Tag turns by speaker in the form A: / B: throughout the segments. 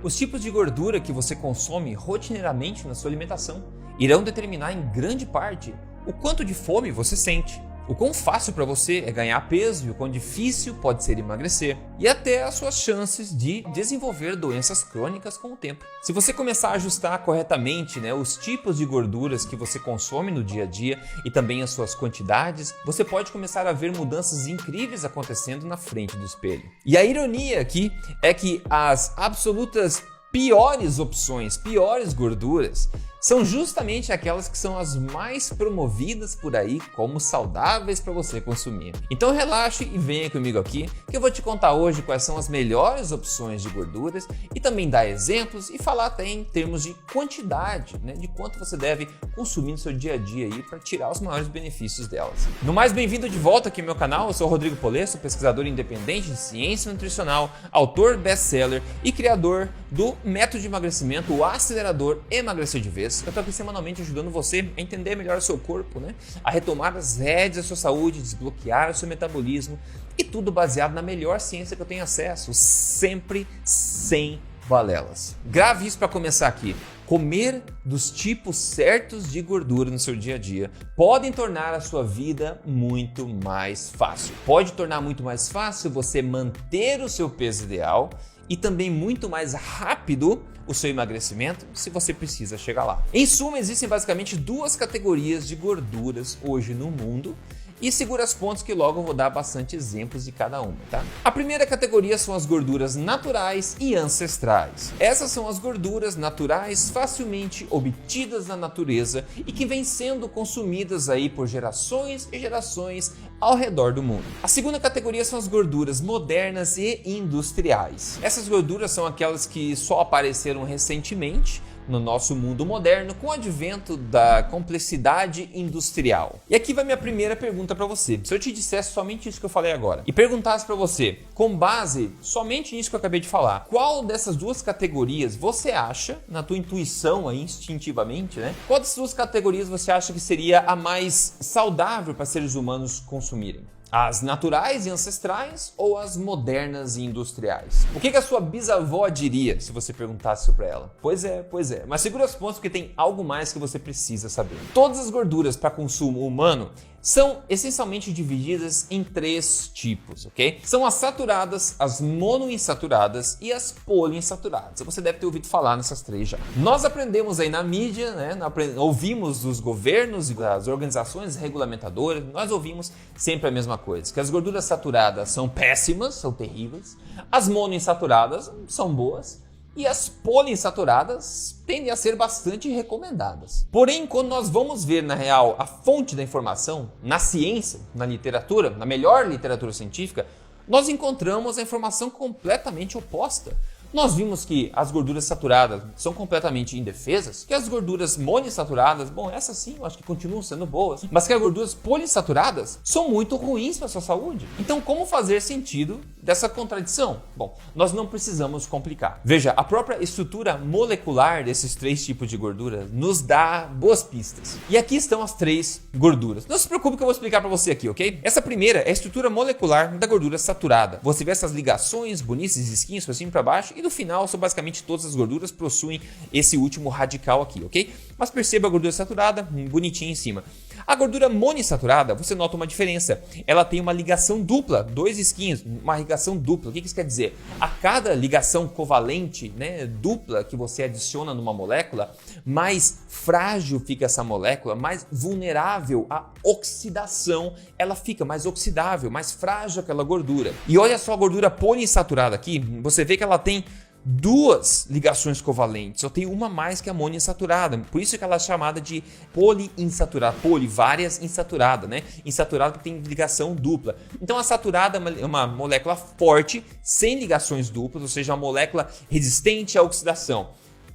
A: Os tipos de gordura que você consome rotineiramente na sua alimentação irão determinar em grande parte o quanto de fome você sente, o quão fácil para você é ganhar peso e o quão difícil pode ser emagrecer, e até as suas chances de desenvolver doenças crônicas com o tempo. Se você começar a ajustar corretamente, os tipos de gorduras que você consome no dia a dia e também as suas quantidades, você pode começar a ver mudanças incríveis acontecendo na frente do espelho. E a ironia aqui é que as absolutas piores opções, piores gorduras, são justamente aquelas que são as mais promovidas por aí como saudáveis para você consumir. Então relaxe e venha comigo aqui que eu vou te contar hoje quais são as melhores opções de gorduras e também dar exemplos e falar até em termos de quantidade, de quanto você deve consumir no seu dia a dia aí para tirar os maiores benefícios delas. No mais, bem-vindo de volta aqui ao meu canal. Eu sou o Rodrigo Polesso, pesquisador independente de ciência nutricional, autor best-seller e criador do método de emagrecimento, o acelerador Emagrecer de Vez. Eu estou aqui semanalmente ajudando você a entender melhor o seu corpo, a retomar as rédeas da sua saúde, desbloquear o seu metabolismo e tudo baseado na melhor ciência que eu tenho acesso, sempre sem balelas. Grave isso para começar aqui. Comer dos tipos certos de gordura no seu dia a dia podem tornar a sua vida muito mais fácil. Pode tornar muito mais fácil você manter o seu peso ideal e também muito mais rápido o seu emagrecimento se você precisa chegar lá. Em suma, existem basicamente duas categorias de gorduras hoje no mundo e segura as pontas que logo eu vou dar bastante exemplos de cada uma, tá? A primeira categoria são as gorduras naturais e ancestrais. Essas são as gorduras naturais facilmente obtidas na natureza e que vêm sendo consumidas aí por gerações e gerações ao redor do mundo. A segunda categoria são as gorduras modernas e industriais. Essas gorduras são aquelas que só apareceram recentemente no nosso mundo moderno com o advento da complexidade industrial. E aqui vai minha primeira pergunta para você. Se eu te dissesse somente isso que eu falei agora e perguntasse para você, com base somente nisso que eu acabei de falar, qual dessas duas categorias você acha, na tua intuição aí, instintivamente, qual dessas duas categorias você acha que seria a mais saudável para seres humanos consumirem? As naturais e ancestrais ou as modernas e industriais? O que a sua bisavó diria se você perguntasse isso para ela? Pois é. Mas segura os pontos porque tem algo mais que você precisa saber. Todas as gorduras para consumo humano são essencialmente divididas em três tipos, ok? São as saturadas, as monoinsaturadas e as poliinsaturadas. Você deve ter ouvido falar nessas três já. Nós aprendemos aí na mídia, ouvimos dos governos e das organizações regulamentadoras, nós ouvimos sempre a mesma coisa, que as gorduras saturadas são péssimas, são terríveis, as monoinsaturadas são boas, e as poliinsaturadas tendem a ser bastante recomendadas. Porém, quando nós vamos ver, na real, a fonte da informação, na ciência, na literatura, na melhor literatura científica, nós encontramos a informação completamente oposta. Nós vimos que as gorduras saturadas são completamente indefesas, que as gorduras monoinsaturadas, essas sim, eu acho que continuam sendo boas, mas que as gorduras poliinsaturadas são muito ruins para a sua saúde. Então, como fazer sentido dessa contradição? Nós não precisamos complicar. Veja, a própria estrutura molecular desses três tipos de gordura nos dá boas pistas. E aqui estão as três gorduras. Não se preocupe que eu vou explicar para você aqui, ok? Essa primeira é a estrutura molecular da gordura saturada. Você vê essas ligações bonitas e risquinhos para cima e para baixo e no final, são basicamente todas as gorduras possuem esse último radical aqui, ok? Mas perceba a gordura saturada, bonitinha em cima. A gordura monoinsaturada, você nota uma diferença. Ela tem uma ligação dupla, dois risquinhos, uma ligação dupla. O que isso quer dizer? A cada ligação covalente, dupla que você adiciona numa molécula, mais frágil fica essa molécula, mais vulnerável à oxidação ela fica, mais oxidável, mais frágil aquela gordura. E olha só a gordura poliinsaturada aqui, você vê que ela tem duas ligações covalentes, só tem uma mais que a monoinsaturada, por isso que ela é chamada de poliinsaturada, várias insaturada, insaturada porque tem ligação dupla. Então a saturada é uma molécula forte, sem ligações duplas, ou seja, uma molécula resistente à oxidação.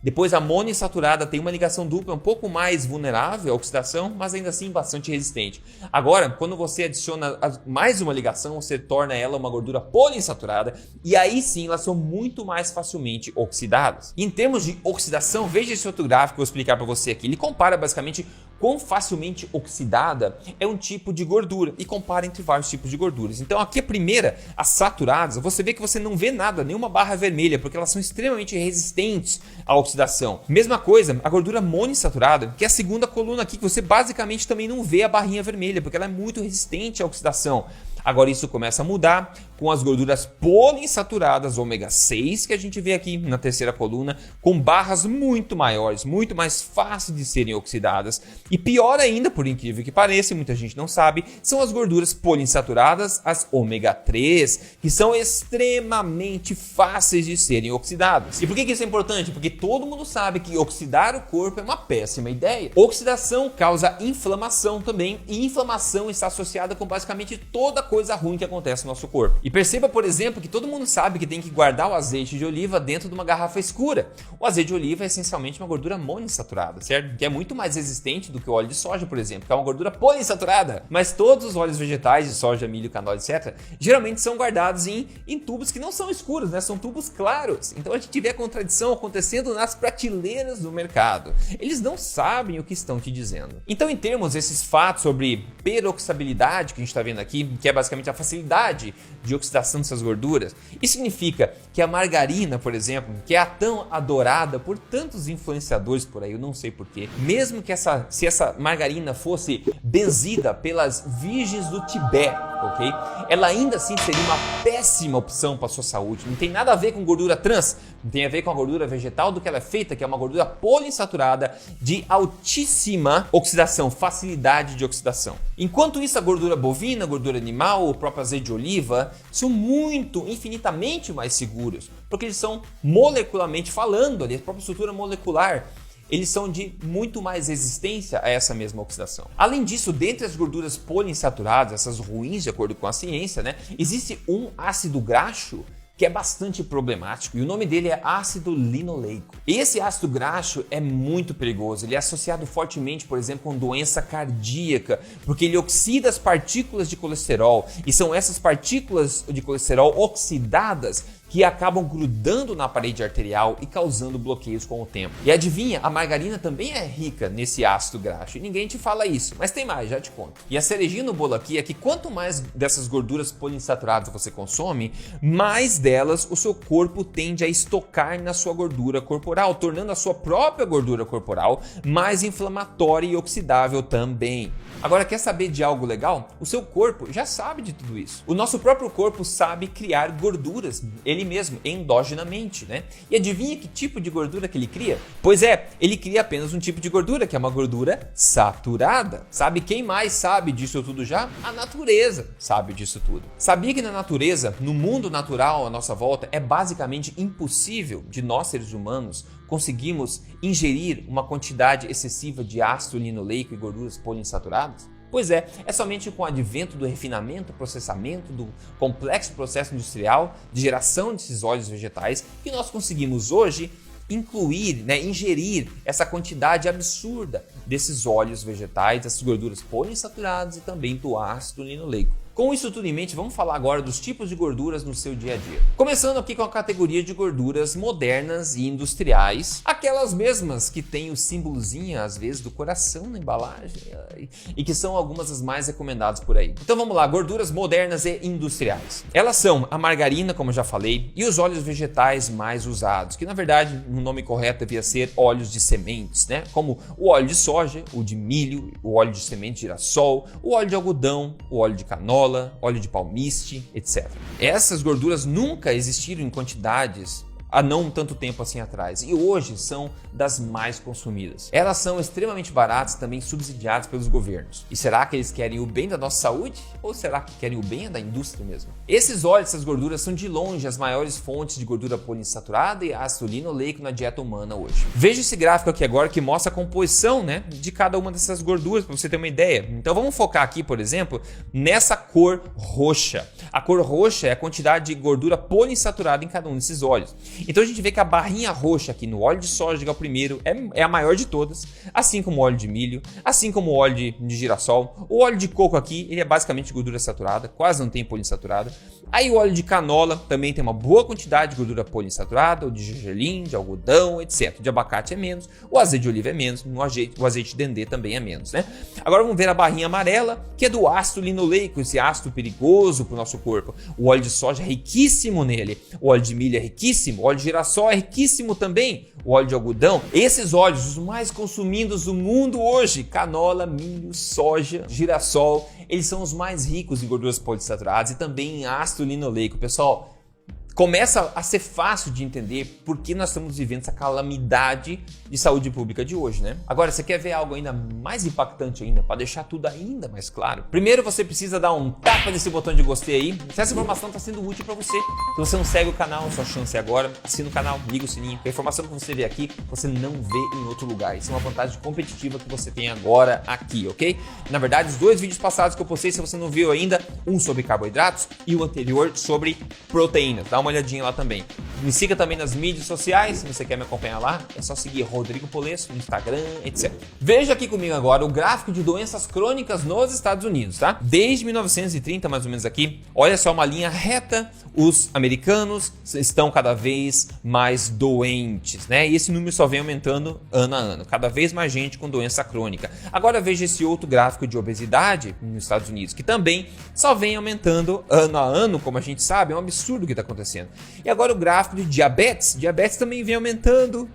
A: Depois a monoinsaturada tem uma ligação dupla um pouco mais vulnerável à oxidação, mas ainda assim bastante resistente. Agora, quando você adiciona mais uma ligação, você torna ela uma gordura poliinsaturada e aí sim elas são muito mais facilmente oxidadas. Em termos de oxidação, veja esse outro gráfico que eu vou explicar para você aqui. Ele compara basicamente quão facilmente oxidada é um tipo de gordura e compara entre vários tipos de gorduras. Então aqui a primeira, as saturadas, você vê que você não vê nada, nenhuma barra vermelha, porque elas são extremamente resistentes à oxidação. Mesma coisa, a gordura monoinsaturada, que é a segunda coluna aqui, que você basicamente também não vê a barrinha vermelha, porque ela é muito resistente à oxidação. Agora isso começa a mudar com as gorduras poliinsaturadas ômega 6 que a gente vê aqui na terceira coluna, com barras muito maiores, muito mais fáceis de serem oxidadas. E pior ainda, por incrível que pareça, muita gente não sabe, são as gorduras poliinsaturadas, as ômega 3, que são extremamente fáceis de serem oxidadas. E por que isso é importante? Porque todo mundo sabe que oxidar o corpo é uma péssima ideia. Oxidação causa inflamação também, e inflamação está associada com basicamente toda coisa ruim que acontece no nosso corpo. E perceba, por exemplo, que todo mundo sabe que tem que guardar o azeite de oliva dentro de uma garrafa escura. O azeite de oliva é essencialmente uma gordura monoinsaturada, certo? Que é muito mais resistente do que o óleo de soja, por exemplo, que é uma gordura poliinsaturada. Mas todos os óleos vegetais, de soja, milho, canola, etc., geralmente são guardados em tubos que não são escuros, né? São tubos claros. Então a gente vê a contradição acontecendo nas prateleiras do mercado. Eles não sabem o que estão te dizendo. Então, em termos desses fatos sobre peroxidabilidade que a gente está vendo aqui, que é basicamente a facilidade de oxidação dessas gorduras, isso significa que a margarina, por exemplo, que é a tão adorada por tantos influenciadores por aí, eu não sei porquê, mesmo que se essa margarina fosse benzida pelas virgens do Tibete, ok? Ela ainda assim seria uma péssima opção para a sua saúde. Não tem nada a ver com gordura trans, não tem a ver com a gordura vegetal do que ela é feita, que é uma gordura poliinsaturada de altíssima oxidação, facilidade de oxidação. Enquanto isso, a gordura bovina, a gordura animal, o próprio azeite de oliva são infinitamente mais seguros, porque eles são molecularmente falando, ali, a própria estrutura molecular, eles são de muito mais resistência a essa mesma oxidação. Além disso, dentre as gorduras poliinsaturadas, essas ruins de acordo com a ciência, né, existe um ácido graxo que é bastante problemático, e o nome dele é ácido linoleico. Esse ácido graxo é muito perigoso, ele é associado fortemente, por exemplo, com doença cardíaca, porque ele oxida as partículas de colesterol, e são essas partículas de colesterol oxidadas que acabam grudando na parede arterial e causando bloqueios com o tempo. E adivinha, a margarina também é rica nesse ácido graxo, e ninguém te fala isso, mas tem mais, já te conto. E a cerejinha no bolo aqui é que quanto mais dessas gorduras poliinsaturadas você consome, mais delas o seu corpo tende a estocar na sua gordura corporal, tornando a sua própria gordura corporal mais inflamatória e oxidável também. Agora, quer saber de algo legal? O seu corpo já sabe de tudo isso. O nosso próprio corpo sabe criar gorduras, ele mesmo, endogenamente, né? E adivinha que tipo de gordura que ele cria? Pois é, ele cria apenas um tipo de gordura, que é uma gordura saturada. Sabe quem mais sabe disso tudo já? A natureza sabe disso tudo. Sabia que na natureza, no mundo natural à nossa volta, é basicamente impossível de nós, seres humanos, conseguimos ingerir uma quantidade excessiva de ácido linoleico e gorduras poliinsaturadas? Pois é somente com o advento do refinamento, processamento, do complexo processo industrial de geração desses óleos vegetais que nós conseguimos hoje ingerir essa quantidade absurda desses óleos vegetais, dessas gorduras poliinsaturadas e também do ácido linoleico. Com isso tudo em mente, vamos falar agora dos tipos de gorduras no seu dia a dia. Começando aqui com a categoria de gorduras modernas e industriais, aquelas mesmas que tem o símbolozinho, às vezes, do coração na embalagem, e que são algumas das mais recomendadas por aí. Então vamos lá, gorduras modernas e industriais. Elas são a margarina, como eu já falei, e os óleos vegetais mais usados, que na verdade o nome correto devia ser óleos de sementes, né? Como o óleo de soja, o de milho, o óleo de semente de girassol, o óleo de algodão, o óleo de canola, óleo de palmiste, etc. Essas gorduras nunca existiram em quantidades há não tanto tempo assim atrás, e hoje são das mais consumidas. Elas são extremamente baratas, também subsidiadas pelos governos. E será que eles querem o bem da nossa saúde? Ou será que querem o bem da indústria mesmo? Esses óleos, essas gorduras são de longe as maiores fontes de gordura poliinsaturada e ácido linoleico na dieta humana hoje. Veja esse gráfico aqui agora que mostra a composição, né, de cada uma dessas gorduras, para você ter uma ideia. Então vamos focar aqui, por exemplo, nessa cor roxa. A cor roxa é a quantidade de gordura poliinsaturada em cada um desses óleos. Então a gente vê que a barrinha roxa aqui no óleo de soja de grão primeiro é a maior de todas, assim como o óleo de milho, assim como o óleo de girassol. O óleo de coco aqui, ele é basicamente gordura saturada, quase não tem poliinsaturada. Aí o óleo de canola também tem uma boa quantidade de gordura poliinsaturada, o de gergelim, de algodão, etc. De abacate é menos, o azeite de oliva é menos, o azeite de dendê também é menos, né? Agora vamos ver a barrinha amarela, que é do ácido linoleico, esse ácido perigoso para o nosso corpo. O óleo de soja é riquíssimo nele, o óleo de milho é riquíssimo, o óleo de girassol é riquíssimo também, o óleo de algodão. Esses óleos, os mais consumidos do mundo hoje, canola, milho, soja, girassol, eles são os mais ricos em gorduras poliinsaturadas e também em ácido linoleico. Pessoal, começa a ser fácil de entender por que nós estamos vivendo essa calamidade de saúde pública de hoje, né? Agora, você quer ver algo ainda mais impactante ainda, para deixar tudo ainda mais claro? Primeiro, você precisa dar um tapa nesse botão de gostei aí, se essa informação está sendo útil para você. Se você não segue o canal, sua chance é agora. Assina o canal, liga o sininho. A informação que você vê aqui, você não vê em outro lugar. Isso é uma vantagem competitiva que você tem agora aqui, ok? Na verdade, os 2 vídeos passados que eu postei, se você não viu ainda, um sobre carboidratos e o anterior sobre proteínas. Dá uma olhadinha lá também. Me siga também nas mídias sociais, se você quer me acompanhar lá, é só seguir Rodrigo Polesso no Instagram, etc. Veja aqui comigo agora o gráfico de doenças crônicas nos Estados Unidos, tá? Desde 1930, mais ou menos aqui, olha só uma linha reta, os americanos estão cada vez mais doentes, né? E esse número só vem aumentando ano a ano, cada vez mais gente com doença crônica. Agora veja esse outro gráfico de obesidade nos Estados Unidos, que também só vem aumentando ano a ano, como a gente sabe, é um absurdo o que está acontecendo. E agora o gráfico de diabetes também vem aumentando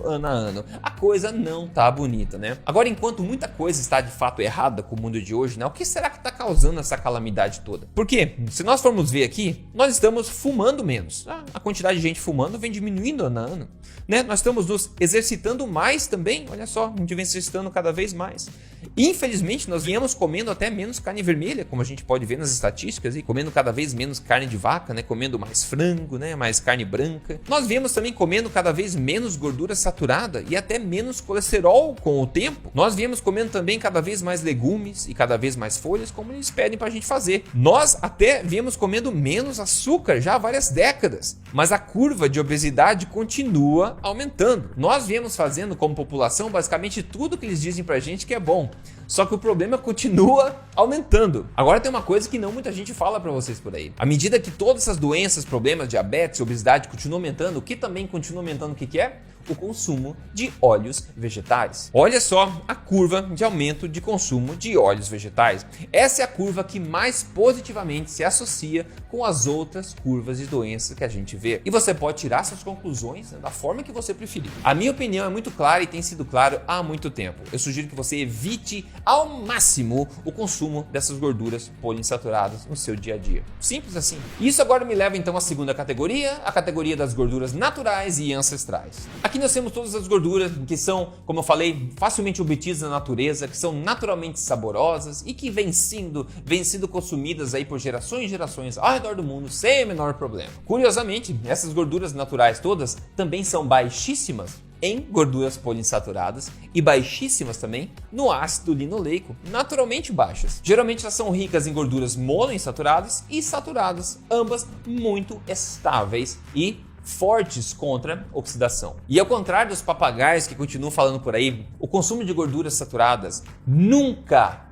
A: ano a ano. A coisa não tá bonita, né? Agora, enquanto muita coisa está de fato errada com o mundo de hoje, né? O que será que está causando essa calamidade toda? Porque, se nós formos ver aqui, nós estamos fumando menos. A quantidade de gente fumando vem diminuindo ano a ano, né? Nós estamos nos exercitando mais também, olha só, a gente vem se exercitando cada vez mais. Infelizmente, nós viemos comendo até menos carne vermelha, como a gente pode ver nas estatísticas, e comendo cada vez menos carne de vaca, né? Comendo mais frango, né? Mais carne branca. Nós viemos também comendo cada vez menos gordura saturada e até menos colesterol com o tempo. Nós viemos comendo também cada vez mais legumes e cada vez mais folhas, como eles pedem pra gente fazer. Nós até viemos comendo menos açúcar já há várias décadas, mas a curva de obesidade continua aumentando. Nós viemos fazendo como população basicamente tudo que eles dizem pra gente que é bom. Só que o problema continua aumentando. Agora tem uma coisa que não muita gente fala pra vocês por aí. À medida que todas essas doenças, problemas, diabetes, obesidade continuam aumentando, o que também continua aumentando o que é? O consumo de óleos vegetais. Olha só a curva de aumento de consumo de óleos vegetais. Essa é a curva que mais positivamente se associa com as outras curvas de doenças que a gente vê. E você pode tirar suas conclusões, né, da forma que você preferir. A minha opinião é muito clara e tem sido claro há muito tempo. Eu sugiro que você evite ao máximo o consumo dessas gorduras poliinsaturadas no seu dia a dia. Simples assim. Isso agora me leva então à segunda categoria, a categoria das gorduras naturais e ancestrais. Aqui nós temos todas as gorduras que são, como eu falei, facilmente obtidas na natureza, que são naturalmente saborosas e que vêm sendo consumidas aí por gerações e gerações ao redor do mundo sem o menor problema. Curiosamente, essas gorduras naturais todas também são baixíssimas em gorduras poliinsaturadas e baixíssimas também no ácido linoleico, naturalmente baixas. Geralmente elas são ricas em gorduras monoinsaturadas e saturadas, ambas muito estáveis e fortes contra oxidação. E ao contrário dos papagaios que continuam falando por aí, o consumo de gorduras saturadas nunca,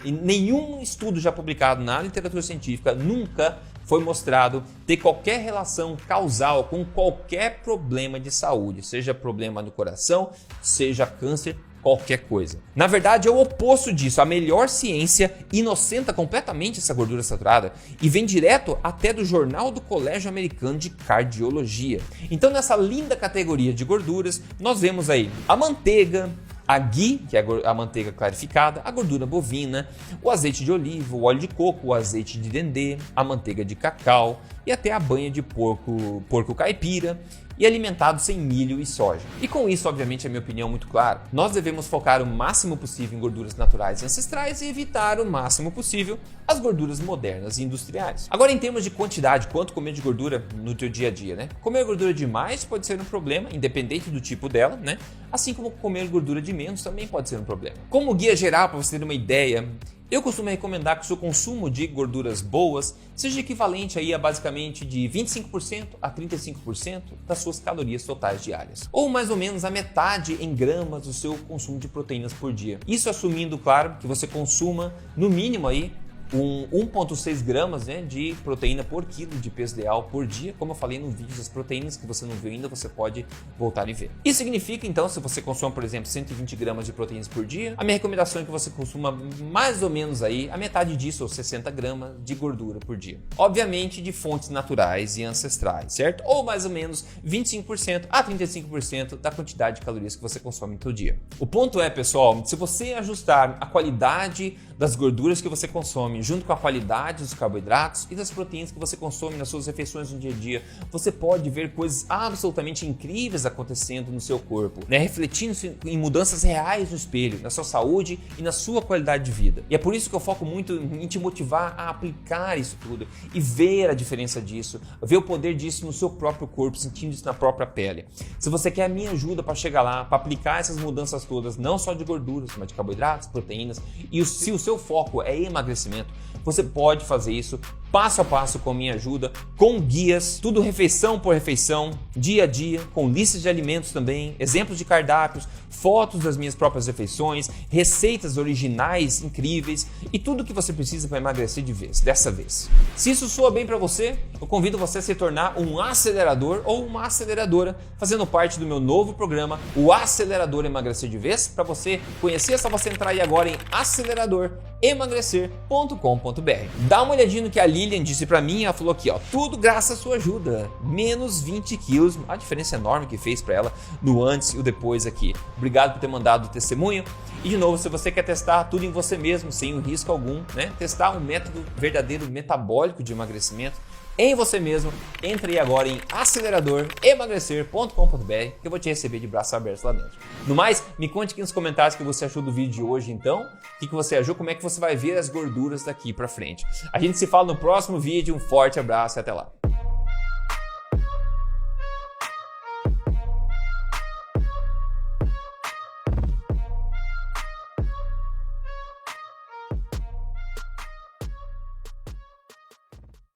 A: em nenhum estudo já publicado na literatura científica, nunca foi mostrado ter qualquer relação causal com qualquer problema de saúde, seja problema no coração, seja câncer, qualquer coisa. Na verdade, é o oposto disso. A melhor ciência inocenta completamente essa gordura saturada e vem direto até do Jornal do Colégio Americano de Cardiologia. Então, nessa linda categoria de gorduras, nós vemos aí a manteiga, a ghee, que é a manteiga clarificada, a gordura bovina, o azeite de oliva, o óleo de coco, o azeite de dendê, a manteiga de cacau e até a banha de porco caipira, e alimentado sem milho e soja. E com isso, obviamente, a minha opinião é muito clara. Nós devemos focar o máximo possível em gorduras naturais e ancestrais e evitar o máximo possível as gorduras modernas e industriais. Agora, em termos de quantidade, quanto comer de gordura no teu dia a dia, né? Comer gordura demais pode ser um problema, independente do tipo dela, né? Assim como comer gordura de menos também pode ser um problema. Como guia geral, para você ter uma ideia, Eu costumo recomendar que o seu consumo de gorduras boas seja equivalente aí a basicamente de 25% a 35% das suas calorias totais diárias, ou mais ou menos a metade em gramas do seu consumo de proteínas por dia. Isso assumindo, claro, que você consuma no mínimo aí 1,6 gramas, né, de proteína por quilo de peso ideal por dia. Como eu falei no vídeo das proteínas, que você não viu ainda, você pode voltar e ver. Isso significa, então, se você consome, por exemplo, 120 gramas de proteínas por dia, a minha recomendação é que você consuma mais ou menos aí a metade disso, ou 60 gramas de gordura por dia. Obviamente de fontes naturais e ancestrais, certo? Ou mais ou menos 25% a 35% da quantidade de calorias que você consome no seu dia. O ponto é, pessoal, se você ajustar a qualidade das gorduras que você consome junto com a qualidade dos carboidratos e das proteínas que você consome nas suas refeições no dia a dia, você pode ver coisas absolutamente incríveis acontecendo no seu corpo, né? Refletindo em mudanças reais no espelho, na sua saúde e na sua qualidade de vida. E é por isso que eu foco muito em te motivar a aplicar isso tudo e ver a diferença disso, ver o poder disso no seu próprio corpo, sentindo isso na própria pele. Se você quer a minha ajuda para chegar lá, para aplicar essas mudanças todas, não só de gorduras, mas de carboidratos, proteínas, e se o seu foco é emagrecimento, você pode fazer isso passo a passo com a minha ajuda, com guias, tudo refeição por refeição, dia a dia, com listas de alimentos também, exemplos de cardápios, fotos das minhas próprias refeições, receitas originais incríveis e tudo que você precisa para emagrecer dessa vez. Se isso soa bem para você, eu convido você a se tornar um acelerador ou uma aceleradora, fazendo parte do meu novo programa, o Acelerador Emagrecer de Vez. Para você conhecer, é só você entrar aí agora em aceleradoremagrecer.com.br. Dá uma olhadinha no que a Lilian disse pra mim, ela falou aqui, ó, tudo graças à sua ajuda, menos 20 quilos, a diferença enorme que fez pra ela no antes e o depois aqui. Obrigado por ter mandado o testemunho. E de novo, se você quer testar tudo em você mesmo, sem risco algum, né, testar um método verdadeiro metabólico de emagrecimento em você mesmo, entre aí agora em aceleradoremagrecer.com.br que eu vou te receber de braços abertos lá dentro. No mais, me conte aqui nos comentários o que você achou do vídeo de hoje então, o que você achou, como é que você vai ver as gorduras daqui pra frente. A gente se fala no próximo vídeo, um forte abraço e até lá.